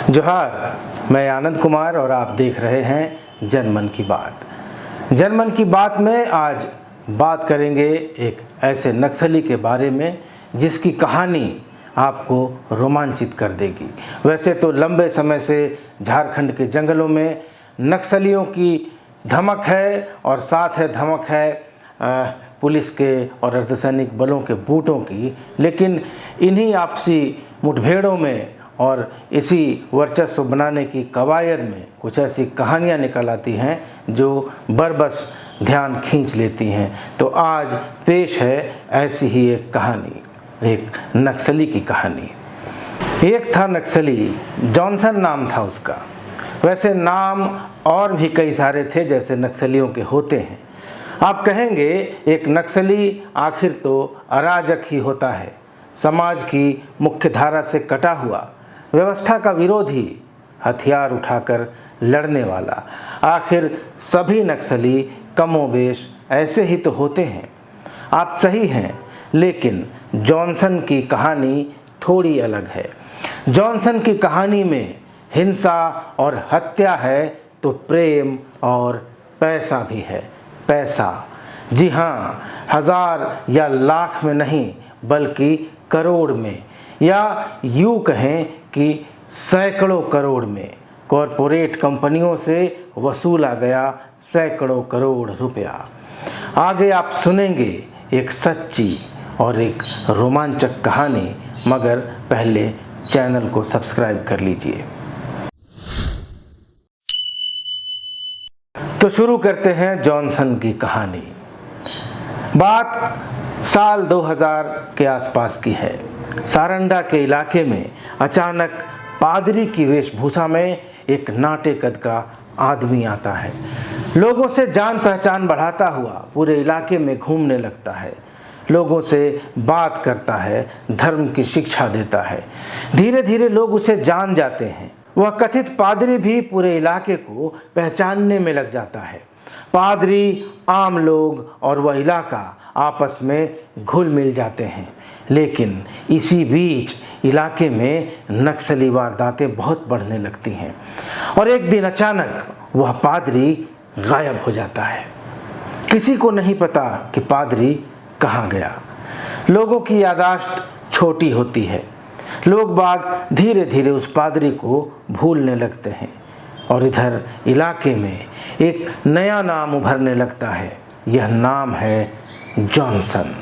जोहार, मैं आनंद कुमार और आप देख रहे हैं जनमन की बात। जनमन की बात में आज बात करेंगे एक ऐसे नक्सली के बारे में जिसकी कहानी आपको रोमांचित कर देगी। वैसे तो लंबे समय से झारखंड के जंगलों में नक्सलियों की धमक है और साथ है धमक है पुलिस के और अर्धसैनिक बलों के बूटों की, लेकिन इन्हीं आपसी मुठभेड़ों में और इसी वर्चस्व बनाने की कवायद में कुछ ऐसी कहानियाँ निकल आती हैं जो बरबस ध्यान खींच लेती हैं। तो आज पेश है ऐसी ही एक कहानी, एक नक्सली की कहानी। एक था नक्सली, जॉनसन नाम था उसका। वैसे नाम और भी कई सारे थे जैसे नक्सलियों के होते हैं। आप कहेंगे एक नक्सली आखिर तो अराजक ही होता है, समाज की मुख्य धारा से कटा हुआ, व्यवस्था का विरोधी, हथियार उठाकर लड़ने वाला। आखिर सभी नक्सली कमोबेश ऐसे ही तो होते हैं। आप सही हैं, लेकिन जॉनसन की कहानी थोड़ी अलग है। जॉनसन की कहानी में हिंसा और हत्या है तो प्रेम और पैसा भी है। पैसा, जी हाँ, हजार या लाख में नहीं बल्कि करोड़ में, या यूँ कहें कि सैकड़ों करोड़ में कॉरपोरेट कंपनियों से वसूला गया सैकड़ों करोड़ रुपया। आगे आप सुनेंगे एक सच्ची और एक रोमांचक कहानी, मगर पहले चैनल को सब्सक्राइब कर लीजिए। तो शुरू करते हैं जॉनसन की कहानी। बात साल 2000 के आसपास की है। सारंडा के इलाके में अचानक पादरी की वेशभूषा में एक नाटे कद का आदमी आता है। लोगों से जान पहचान बढ़ाता हुआ पूरे इलाके में घूमने लगता है, लोगों से बात करता है, धर्म की शिक्षा देता है। धीरे धीरे लोग उसे जान जाते हैं। वह कथित पादरी भी पूरे इलाके को पहचानने में लग जाता है। पादरी, आम लोग और वह इलाका आपस में घुल मिल जाते हैं। लेकिन इसी बीच इलाके में नक्सली वारदातें बहुत बढ़ने लगती हैं और एक दिन अचानक वह पादरी गायब हो जाता है। किसी को नहीं पता कि पादरी कहाँ गया। लोगों की याददाश्त छोटी होती है। लोग बाग धीरे धीरे उस पादरी को भूलने लगते हैं और इधर इलाके में एक नया नाम उभरने लगता है। यह नाम है जॉनसन।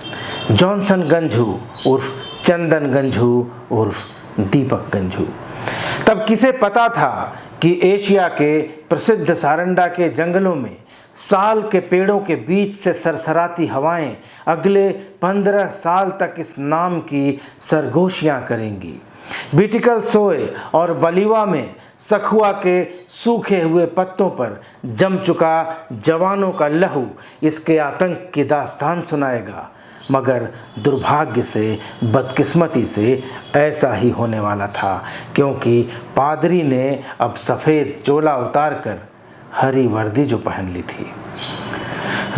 जॉनसन गंझू उर्फ चंदन गंझू उर्फ दीपक गंझू। तब किसे पता था कि एशिया के प्रसिद्ध सारंडा के जंगलों में साल के पेड़ों के बीच से सरसराती हवाएं अगले 15 साल तक इस नाम की सरगोशियां करेंगी। बिटिकल सोए और बलीवा में सखुआ के सूखे हुए पत्तों पर जम चुका जवानों का लहू इसके आतंक की दास्तान सुनाएगा। मगर दुर्भाग्य से, बदकिस्मती से ऐसा ही होने वाला था, क्योंकि पादरी ने अब सफ़ेद चोला उतारकर हरी वर्दी जो पहन ली थी।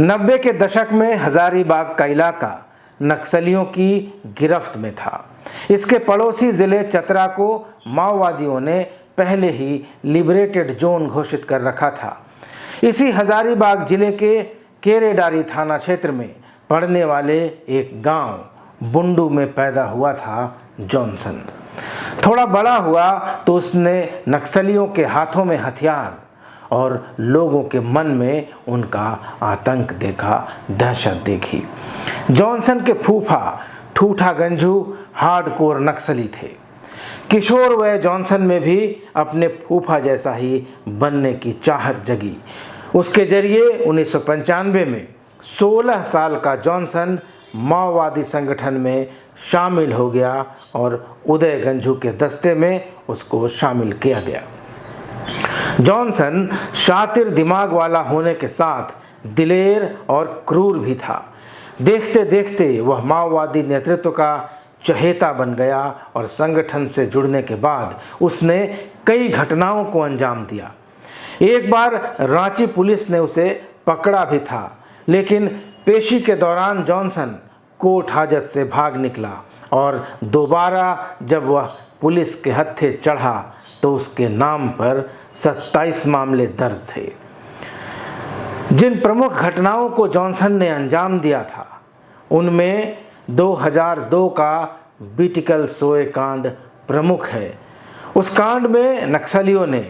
90 के दशक में हजारीबाग का इलाका नक्सलियों की गिरफ्त में था। इसके पड़ोसी ज़िले चतरा को माओवादियों ने पहले ही लिबरेटेड जोन घोषित कर रखा था। इसी हजारीबाग जिले के केरेडारी थाना क्षेत्र में पड़ने वाले एक गांव बुंडू में पैदा हुआ था जॉनसन। थोड़ा बड़ा हुआ तो उसने नक्सलियों के हाथों में हथियार और लोगों के मन में उनका आतंक देखा, दहशत देखी। जॉनसन के फूफा ठूठा गंझू हार्डकोर नक्सली थे। किशोर वय जॉनसन में भी अपने फूफा जैसा ही बनने की चाहत जगी। उसके जरिए 1995 में 16 साल का जॉनसन माओवादी संगठन में शामिल हो गया और उदय गंझू के दस्ते में उसको शामिल किया गया। जॉनसन शातिर दिमाग वाला होने के साथ दिलेर और क्रूर भी था। देखते देखते वह माओवादी नेतृत्व का चहेता बन गया और संगठन से जुड़ने के बाद उसने कई घटनाओं को अंजाम दिया। एक बार रांची पुलिस ने उसे पकड़ा भी था, लेकिन पेशी के दौरान जॉनसन कोर्ट हाजत से भाग निकला और दोबारा जब वह पुलिस के हत्थे चढ़ा तो उसके नाम पर 27 मामले दर्ज थे। जिन प्रमुख घटनाओं को जॉनसन ने अंजाम दिया था उनमें 2002 का बीटिकल सोए कांड प्रमुख है। उस कांड में नक्सलियों ने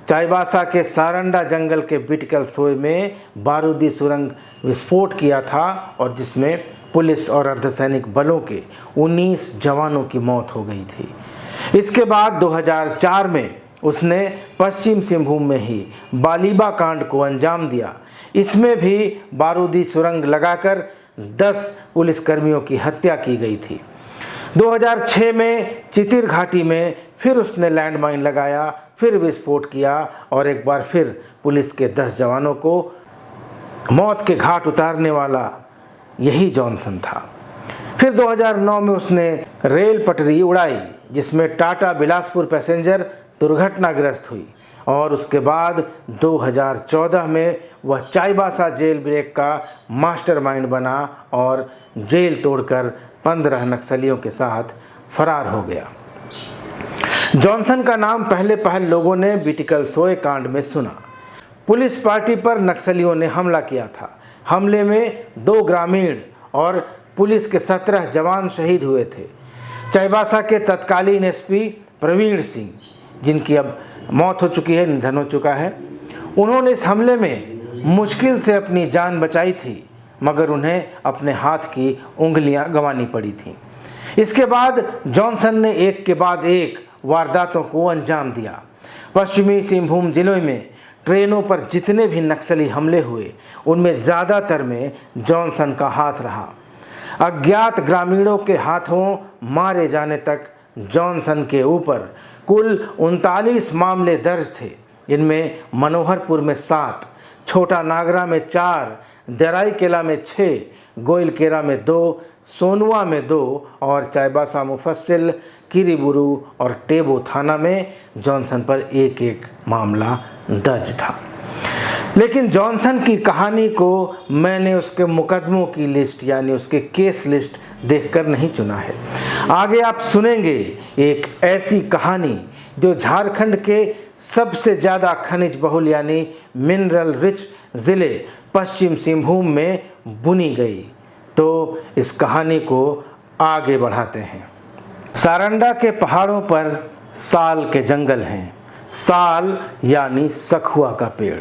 चाईबासा के सारंडा जंगल के बीटिकल सोए में बारूदी सुरंग विस्फोट किया था और जिसमें पुलिस और अर्धसैनिक बलों के 19 जवानों की मौत हो गई थी। इसके बाद 2004 में उसने पश्चिम सिंहभूम में ही बालिबा कांड को अंजाम दिया। इसमें भी बारूदी सुरंग लगाकर 10 पुलिसकर्मियों की हत्या की गई थी। 2006 में चितिर घाटी में फिर उसने लैंडमाइन लगाया, फिर विस्फोट किया और एक बार फिर पुलिस के 10 जवानों को मौत के घाट उतारने वाला यही जॉनसन था। फिर 2009 में उसने रेल पटरी उड़ाई जिसमें टाटा बिलासपुर पैसेंजर दुर्घटनाग्रस्त हुई और उसके बाद 2014 में वह चाईबासा जेल ब्रेक का मास्टरमाइंड बना और जेल तोड़कर 15 नक्सलियों के साथ फरार हो गया। जॉनसन का नाम पहले लोगों ने बीटिकल सोए कांड में सुना। पुलिस पार्टी पर नक्सलियों ने हमला किया था। हमले में 2 ग्रामीण और पुलिस के 17 जवान शहीद हुए थे। चाईबासा के तत्कालीन एसपी प्रवीण सिंह, जिनकी अब मौत हो चुकी है, निधन हो चुका है, उन्होंने इस हमले में मुश्किल से अपनी जान बचाई थी, मगर उन्हें अपने हाथ की उंगलियां गंवानी पड़ी थीं। इसके बाद जॉनसन ने एक के बाद एक वारदातों को अंजाम दिया। पश्चिमी सिंहभूम जिलों में ट्रेनों पर जितने भी नक्सली हमले हुए उनमें ज़्यादातर में जॉनसन का हाथ रहा। अज्ञात ग्रामीणों के हाथों मारे जाने तक जॉनसन के ऊपर कुल 39 मामले दर्ज थे, जिनमें मनोहरपुर में 7, छोटा नागरा में 4, जराईकेला में 6, गोइलकेरा में 2, सोनुआ में 2 और चाईबासा मुफस्सिल, किरीबुरू और टेबो थाना में जॉनसन पर एक मामला दर्ज था। लेकिन जॉनसन की कहानी को मैंने उसके मुकदमों की लिस्ट यानी उसके केस लिस्ट देखकर नहीं चुना है। आगे आप सुनेंगे एक ऐसी कहानी जो झारखंड के सबसे ज़्यादा खनिज बहुल यानी मिनरल रिच ज़िले पश्चिम सिंहभूम में बुनी गई। तो इस कहानी को आगे बढ़ाते हैं। सारंडा के पहाड़ों पर साल के जंगल हैं। साल यानी सखुआ का पेड़।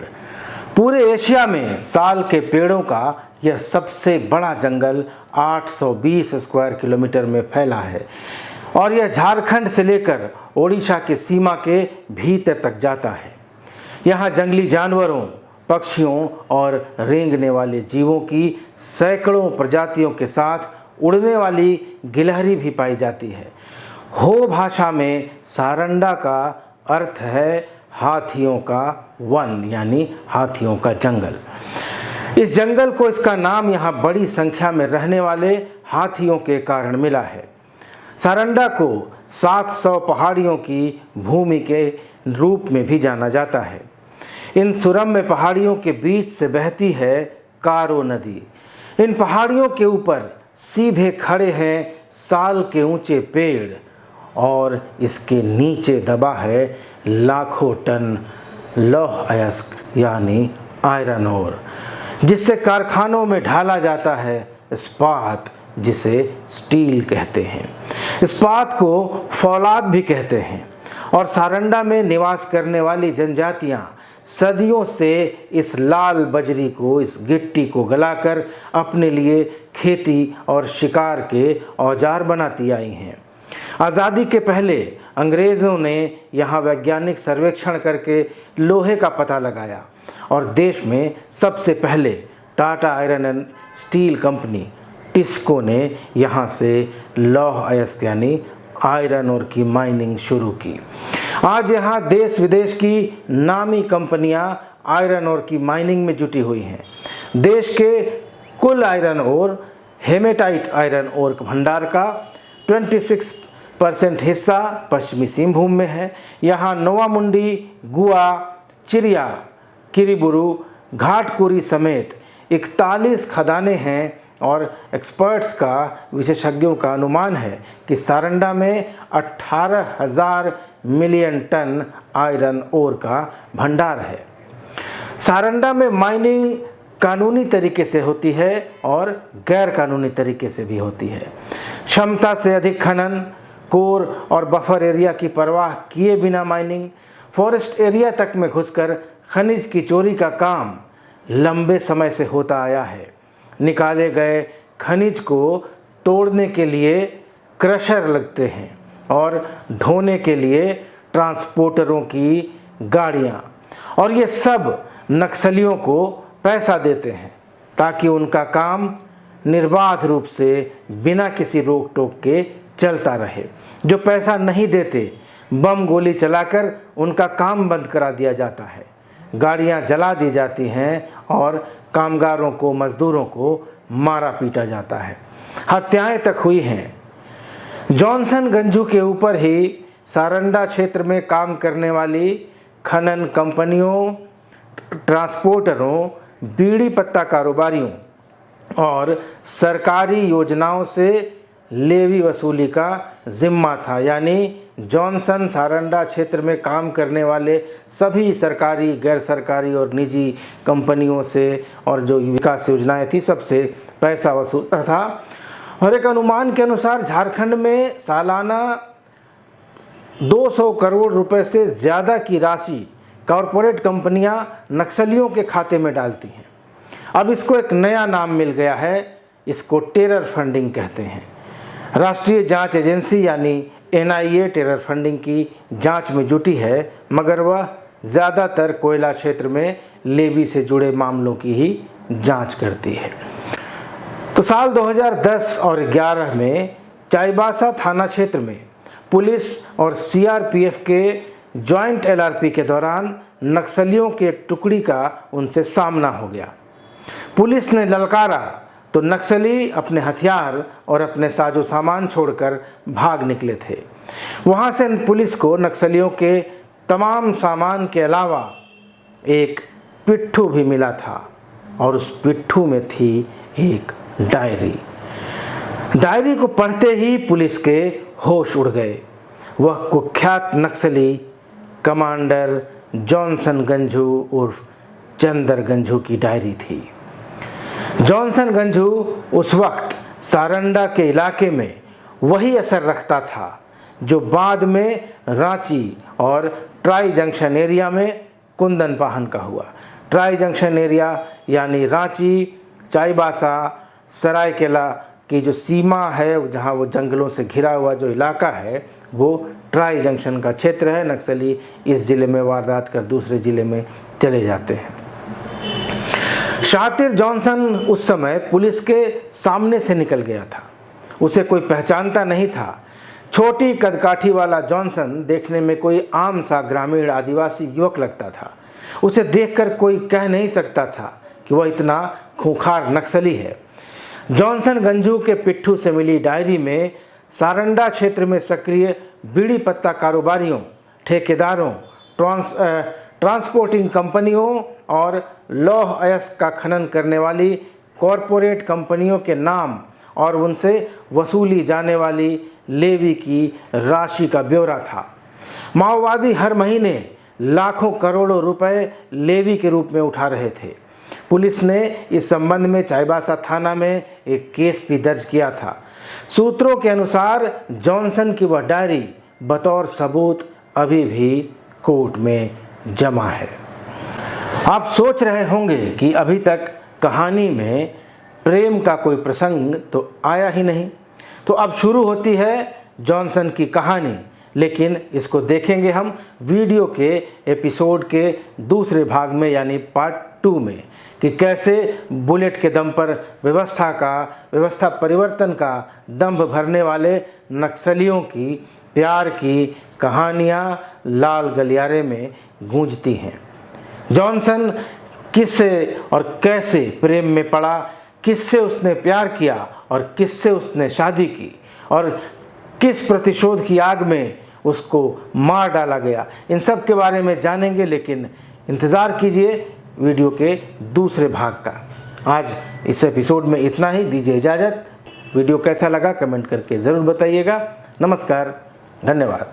पूरे एशिया में साल के पेड़ों का यह सबसे बड़ा जंगल 820 स्क्वायर किलोमीटर में फैला है और यह झारखंड से लेकर ओडिशा की सीमा के भीतर तक जाता है। यहाँ जंगली जानवरों, पक्षियों और रेंगने वाले जीवों की सैकड़ों प्रजातियों के साथ उड़ने वाली गिलहरी भी पाई जाती है। हो भाषा में सारंडा का अर्थ है हाथियों का वन यानी हाथियों का जंगल। इस जंगल को इसका नाम यहाँ बड़ी संख्या में रहने वाले हाथियों के कारण मिला है। सारंडा को 700 पहाड़ियों की भूमि के रूप में भी जाना जाता है। इन सुरम्य पहाड़ियों के बीच से बहती है कारो नदी। इन पहाड़ियों के ऊपर सीधे खड़े हैं साल के ऊंचे पेड़ और इसके नीचे दबा है लाखों टन लौह अयस्क यानी आयरन ओर, जिससे कारखानों में ढाला जाता है इस्पात, जिसे स्टील कहते हैं। इस्पात को फौलाद भी कहते हैं और सारंडा में निवास करने वाली जनजातियां सदियों से इस लाल बजरी को, इस गिट्टी को गलाकर अपने लिए खेती और शिकार के औजार बनाती आई हैं। आज़ादी के पहले अंग्रेज़ों ने यहाँ वैज्ञानिक सर्वेक्षण करके लोहे का पता लगाया और देश में सबसे पहले Tata iron and steel company TISCO ने यहाँ से लौह अयस्क यानी आयरन ओर की माइनिंग शुरू की। आज यहाँ देश विदेश की नामी कंपनियाँ आयरन ओर की माइनिंग में जुटी हुई हैं। देश के कुल iron ore hematite iron ore भंडार का 26% हिस्सा पश्चिमी सिंहभूम में है। यहाँ नोवामुंडी, गुआ, चिरिया, किरीबुरू, घाटकुरी समेत 41 खदानें हैं और एक्सपर्ट्स का, विशेषज्ञों का अनुमान है कि सारंडा में 18,000 मिलियन टन आयरन ओर का भंडार है। सारंडा में माइनिंग कानूनी तरीके से होती है और गैर कानूनी तरीके से भी होती है। क्षमता से अधिक खनन, कोर और बफर एरिया की परवाह किए बिना माइनिंग, फॉरेस्ट एरिया तक में घुसकर खनिज की चोरी का काम लंबे समय से होता आया है। निकाले गए खनिज को तोड़ने के लिए क्रशर लगते हैं और ढोने के लिए ट्रांसपोर्टरों की गाड़ियां, और ये सब नक्सलियों को पैसा देते हैं ताकि उनका काम निर्बाध रूप से बिना किसी रोक टोक के चलता रहे। जो पैसा नहीं देते, बम गोली चलाकर उनका काम बंद करा दिया जाता है, गाड़ियां जला दी जाती हैं और कामगारों को, मजदूरों को मारा पीटा जाता है। हत्याएं तक हुई हैं। जॉनसन गंजू के ऊपर ही सारंडा क्षेत्र में काम करने वाली खनन कंपनियों, ट्रांसपोर्टरों, बीड़ी पत्ता कारोबारियों और सरकारी योजनाओं से लेवी वसूली का जिम्मा था। यानी जॉनसन सारंडा क्षेत्र में काम करने वाले सभी सरकारी, गैर सरकारी और निजी कंपनियों से और जो विकास योजनाएं थी सबसे पैसा वसूलता था। और एक अनुमान के अनुसार झारखंड में सालाना 200 करोड़ रुपए से ज़्यादा की राशि कॉरपोरेट कंपनियां नक्सलियों के खाते में डालती हैं। अब इसको एक नया नाम मिल गया है, इसको टेरर फंडिंग कहते हैं। राष्ट्रीय जांच एजेंसी यानी NIA टेरर फंडिंग की जांच में जुटी है, मगर वह ज़्यादातर कोयला क्षेत्र में लेवी से जुड़े मामलों की ही जांच करती है। तो साल 2010 और 11 में चाईबासा थाना क्षेत्र में पुलिस और CRPF के जॉइंट LRP के दौरान नक्सलियों के एक टुकड़ी का उनसे सामना हो गया। पुलिस ने ललकारा तो नक्सली अपने हथियार और अपने साजो सामान छोड़कर भाग निकले थे। वहां से पुलिस को नक्सलियों के तमाम सामान के अलावा एक पिट्ठू भी मिला था और उस पिट्ठू में थी एक डायरी। डायरी को पढ़ते ही पुलिस के होश उड़ गए। वह कुख्यात नक्सली कमांडर जॉनसन गंजू उर्फ चंदर गंजू की डायरी थी। जॉनसन गंजू उस वक्त सारंडा के इलाके में वही असर रखता था जो बाद में रांची और ट्राई जंक्शन एरिया में कुंदन पाहन का हुआ। ट्राई जंक्शन एरिया यानी रांची, चाईबासा, सरायकेला की जो सीमा है, जहां वो जंगलों से घिरा हुआ जो इलाका है, वो ट्राई जंक्शन का क्षेत्र है। नक्सली इस ज़िले में वारदात कर दूसरे ज़िले में चले जाते हैं। शातिर जॉनसन उस समय पुलिस के सामने से निकल गया था, उसे कोई पहचानता नहीं था। छोटी कदकाठी वाला जॉनसन देखने में कोई आम सा ग्रामीण आदिवासी युवक लगता था। उसे देखकर कोई कह नहीं सकता था कि वह इतना खूंखार नक्सली है। जॉनसन गंजू के पिट्ठू से मिली डायरी में सारंडा क्षेत्र में सक्रिय बीड़ी पत्ता कारोबारियों, ठेकेदारों, ट्रांसपोर्टिंग कंपनियों और लौह अयस्क का खनन करने वाली कॉरपोरेट कंपनियों के नाम और उनसे वसूली जाने वाली लेवी की राशि का ब्यौरा था। माओवादी हर महीने लाखों करोड़ों रुपए लेवी के रूप में उठा रहे थे। पुलिस ने इस संबंध में चाईबासा थाना में एक केस भी दर्ज किया था। सूत्रों के अनुसार जॉनसन की वह डायरी बतौर सबूत अभी भी कोर्ट में जमा है। आप सोच रहे होंगे कि अभी तक कहानी में प्रेम का कोई प्रसंग तो आया ही नहीं, तो अब शुरू होती है जॉनसन की कहानी। लेकिन इसको देखेंगे हम वीडियो के एपिसोड के दूसरे भाग में यानी पार्ट 2 में, कि कैसे बुलेट के दम पर व्यवस्था परिवर्तन का दंभ भरने वाले नक्सलियों की प्यार की कहानियाँ लाल गलियारे में गूंजती हैं। जॉनसन किससे और कैसे प्रेम में पड़ा, किससे उसने प्यार किया और किससे उसने शादी की, और किस प्रतिशोध की आग में उसको मार डाला गया, इन सब के बारे में जानेंगे। लेकिन इंतज़ार कीजिए वीडियो के दूसरे भाग का। आज इस एपिसोड में इतना ही, दीजिए इजाज़त। वीडियो कैसा लगा कमेंट करके ज़रूर बताइएगा। नमस्कार, धन्यवाद।